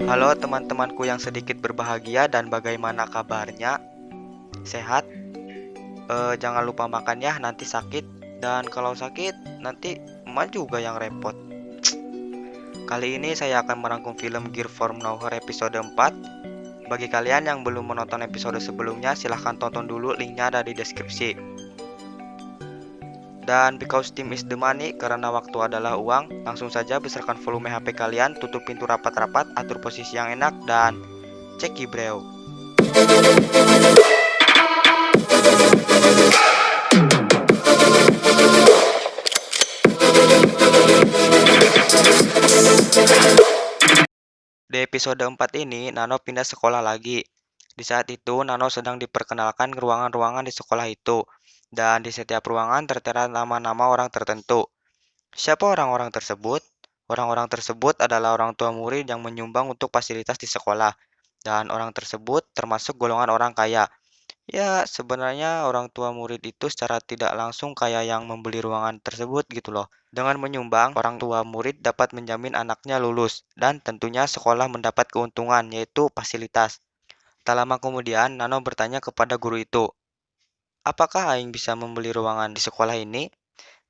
Halo teman-temanku yang sedikit berbahagia dan bagaimana kabarnya? Sehat? Jangan lupa makan ya, nanti sakit. Dan kalau sakit, nanti emak juga yang repot. Kali ini saya akan merangkum film Gear from Nowhere episode 4. Bagi kalian yang belum menonton episode sebelumnya, silahkan tonton dulu, linknya ada di deskripsi. Dan because time is the money, karena waktu adalah uang, langsung saja besarkan volume HP kalian, tutup pintu rapat-rapat, atur posisi yang enak, dan cek bro. Di episode 4 ini, Nano pindah sekolah lagi. Di saat itu, Nano sedang diperkenalkan ruangan-ruangan di sekolah itu. Dan di setiap ruangan tertera nama-nama orang tertentu. Siapa orang-orang tersebut? Orang-orang tersebut adalah orang tua murid yang menyumbang untuk fasilitas di sekolah. Dan orang tersebut termasuk golongan orang kaya. Ya, sebenarnya orang tua murid itu secara tidak langsung kayak yang membeli ruangan tersebut gitu loh. Dengan menyumbang, orang tua murid dapat menjamin anaknya lulus dan tentunya sekolah mendapat keuntungan yaitu fasilitas. Tak lama kemudian, Nano bertanya kepada guru itu, apakah Aing bisa membeli ruangan di sekolah ini?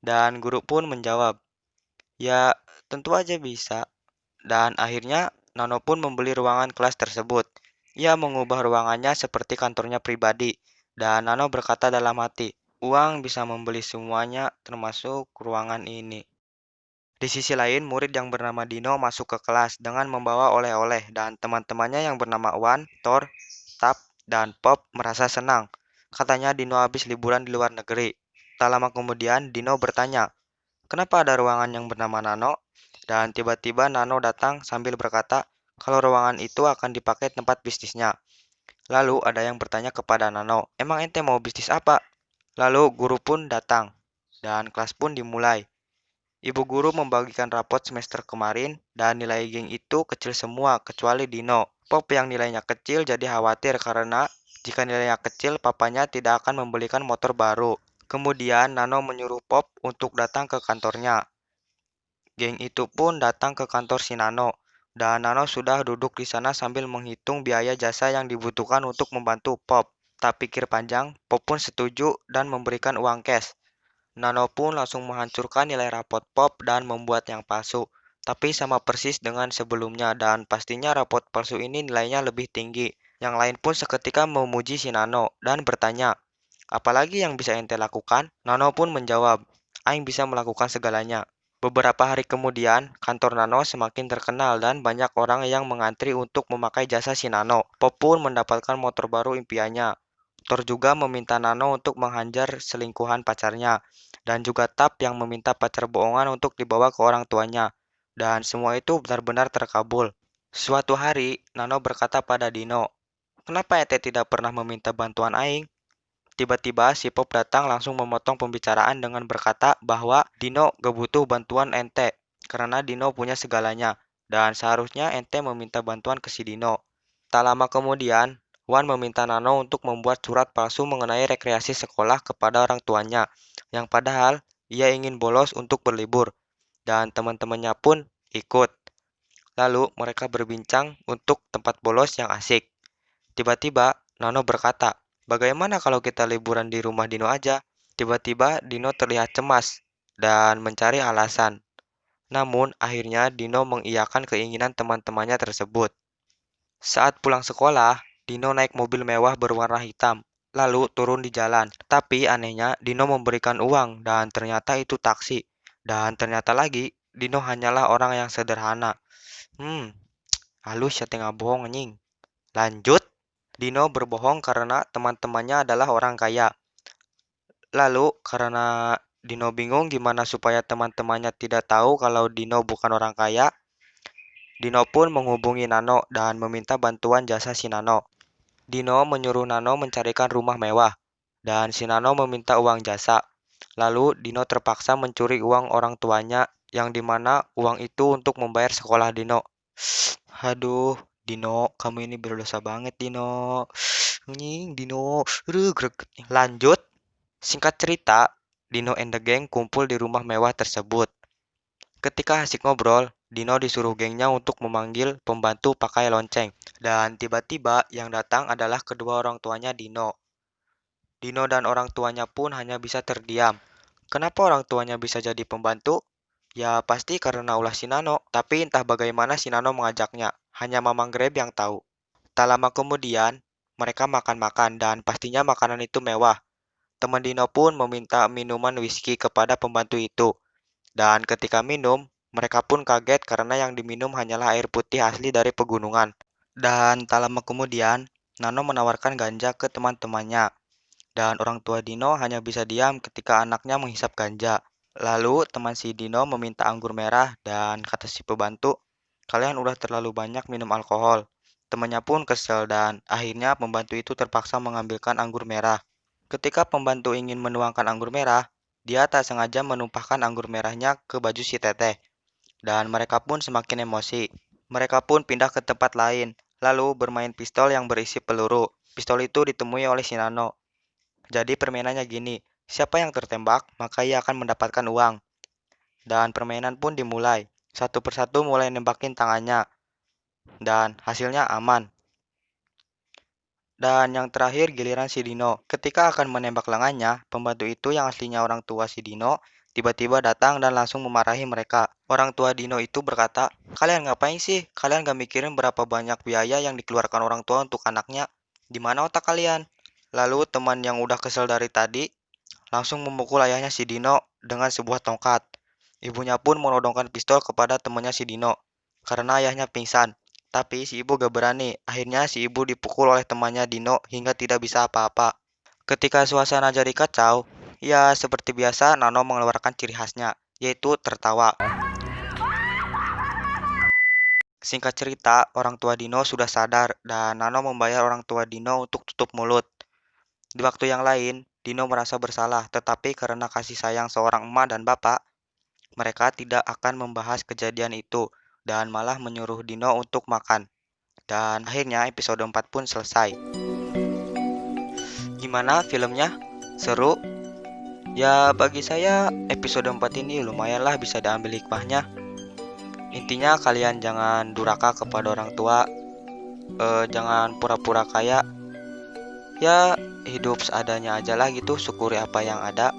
Dan guru pun menjawab, ya tentu aja bisa. Dan akhirnya Nano pun membeli ruangan kelas tersebut. Ia mengubah ruangannya seperti kantornya pribadi. Dan Nano berkata dalam hati, uang bisa membeli semuanya termasuk ruangan ini. Di sisi lain, murid yang bernama Dino masuk ke kelas dengan membawa oleh-oleh dan teman-temannya yang bernama Wan, Thor, Tap, dan Pop merasa senang. Katanya Dino habis liburan di luar negeri. Tak lama kemudian, Dino bertanya, kenapa ada ruangan yang bernama Nano? Dan tiba-tiba Nano datang sambil berkata kalau ruangan itu akan dipakai tempat bisnisnya. Lalu ada yang bertanya kepada Nano, emang ente mau bisnis apa? Lalu guru pun datang dan kelas pun dimulai. Ibu guru membagikan rapot semester kemarin dan nilai geng itu kecil semua kecuali Dino. Pop yang nilainya kecil jadi khawatir karena jika nilainya kecil papanya tidak akan membelikan motor baru. Kemudian Nano menyuruh Pop untuk datang ke kantornya. Geng itu pun datang ke kantor si Nano, dan Nano sudah duduk di sana sambil menghitung biaya jasa yang dibutuhkan untuk membantu Pop. Tak pikir panjang, Pop pun setuju dan memberikan uang cash. Nano pun langsung menghancurkan nilai rapot Pop dan membuat yang palsu. Tapi sama persis dengan sebelumnya dan pastinya rapot palsu ini nilainya lebih tinggi. Yang lain pun seketika memuji si Nano dan bertanya, apalagi yang bisa ente lakukan? Nano pun menjawab, Aing bisa melakukan segalanya. Beberapa hari kemudian, kantor Nano semakin terkenal dan banyak orang yang mengantri untuk memakai jasa si Nano. Pop pun mendapatkan motor baru impiannya. Thor juga meminta Nano untuk menghajar selingkuhan pacarnya. Dan juga Tap yang meminta pacar bohongan untuk dibawa ke orang tuanya. Dan semua itu benar-benar terkabul. Suatu hari, Nano berkata pada Dino, kenapa ente tidak pernah meminta bantuan Aing? Tiba-tiba si Pop datang langsung memotong pembicaraan dengan berkata bahwa Dino gak butuh bantuan ente karena Dino punya segalanya dan seharusnya ente meminta bantuan ke si Dino. Tak lama kemudian, Wan meminta Nano untuk membuat surat palsu mengenai rekreasi sekolah kepada orang tuanya yang padahal ia ingin bolos untuk berlibur dan teman-temannya pun ikut. Lalu mereka berbincang untuk tempat bolos yang asik. Tiba-tiba Nano berkata, bagaimana kalau kita liburan di rumah Dino aja? Tiba-tiba Dino terlihat cemas dan mencari alasan. Namun akhirnya Dino mengiyakan keinginan teman-temannya tersebut. Saat pulang sekolah, Dino naik mobil mewah berwarna hitam, lalu turun di jalan. Tapi anehnya Dino memberikan uang dan ternyata itu taksi. Dan ternyata lagi Dino hanyalah orang yang sederhana. Halus ya tengah bohong anjing. Lanjut. Dino berbohong karena teman-temannya adalah orang kaya. Lalu, karena Dino bingung gimana supaya teman-temannya tidak tahu kalau Dino bukan orang kaya, Dino pun menghubungi Nano dan meminta bantuan jasa si Nano. Dino menyuruh Nano mencarikan rumah mewah, dan si Nano meminta uang jasa. Lalu, Dino terpaksa mencuri uang orang tuanya, yang dimana uang itu untuk membayar sekolah Dino. Aduh, Dino, kamu ini berdosa banget, Dino. Dino. Aduh, greget. Lanjut. Singkat cerita, Dino and the gang kumpul di rumah mewah tersebut. Ketika asik ngobrol, Dino disuruh gengnya untuk memanggil pembantu pakai lonceng. Dan tiba-tiba yang datang adalah kedua orang tuanya Dino. Dino dan orang tuanya pun hanya bisa terdiam. Kenapa orang tuanya bisa jadi pembantu? Ya pasti karena ulah si Nano, tapi entah bagaimana si Nano mengajaknya. Hanya Mamang Grab yang tahu. Tak lama kemudian, mereka makan-makan dan pastinya makanan itu mewah. Teman Dino pun meminta minuman whisky kepada pembantu itu. Dan ketika minum, mereka pun kaget karena yang diminum hanyalah air putih asli dari pegunungan. Dan tak lama kemudian, Nano menawarkan ganja ke teman-temannya. Dan orang tua Dino hanya bisa diam ketika anaknya menghisap ganja. Lalu teman si Dino meminta anggur merah dan kata si pembantu, kalian udah terlalu banyak minum alkohol. Temannya pun kesel dan akhirnya pembantu itu terpaksa mengambilkan anggur merah. Ketika pembantu ingin menuangkan anggur merah, dia tak sengaja menumpahkan anggur merahnya ke baju si Teteh. Dan mereka pun semakin emosi. Mereka pun pindah ke tempat lain, lalu bermain pistol yang berisi peluru. Pistol itu ditemui oleh si Nano. Jadi permainannya gini, siapa yang tertembak, maka ia akan mendapatkan uang. Dan permainan pun dimulai. Satu persatu mulai nembakin tangannya. Dan hasilnya aman. Dan yang terakhir giliran si Dino. Ketika akan menembak lengannya, pembantu itu yang aslinya orang tua si Dino, tiba-tiba datang dan langsung memarahi mereka. Orang tua Dino itu berkata, kalian ngapain sih? Kalian gak mikirin berapa banyak biaya yang dikeluarkan orang tua untuk anaknya? Di mana otak kalian? Lalu teman yang udah kesel dari tadi langsung memukul ayahnya si Dino dengan sebuah tongkat. Ibunya pun menodongkan pistol kepada temannya si Dino karena ayahnya pingsan. Tapi si ibu gak berani. Akhirnya si ibu dipukul oleh temannya Dino hingga tidak bisa apa-apa. Ketika suasana jadi kacau, ya seperti biasa Nano mengeluarkan ciri khasnya, yaitu tertawa. Singkat cerita, orang tua Dino sudah sadar dan Nano membayar orang tua Dino untuk tutup mulut. Di waktu yang lain, Dino merasa bersalah, tetapi karena kasih sayang seorang emak dan bapak, mereka tidak akan membahas kejadian itu dan malah menyuruh Dino untuk makan. Dan akhirnya episode 4 pun selesai. Gimana filmnya? Seru? Ya bagi saya episode 4 ini lumayanlah bisa diambil hikmahnya. Intinya kalian jangan durhaka kepada orang tua, jangan pura-pura kaya. Ya hidup seadanya aja lah gitu, syukuri apa yang ada.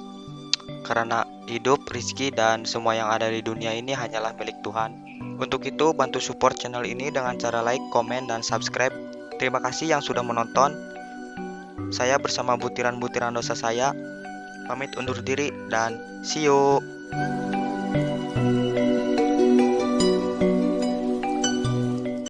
Karena hidup, rizki, dan semua yang ada di dunia ini hanyalah milik Tuhan. Untuk itu, bantu support channel ini dengan cara like, komen, dan subscribe. Terima kasih yang sudah menonton. Saya bersama butiran-butiran dosa saya, pamit undur diri, dan see you.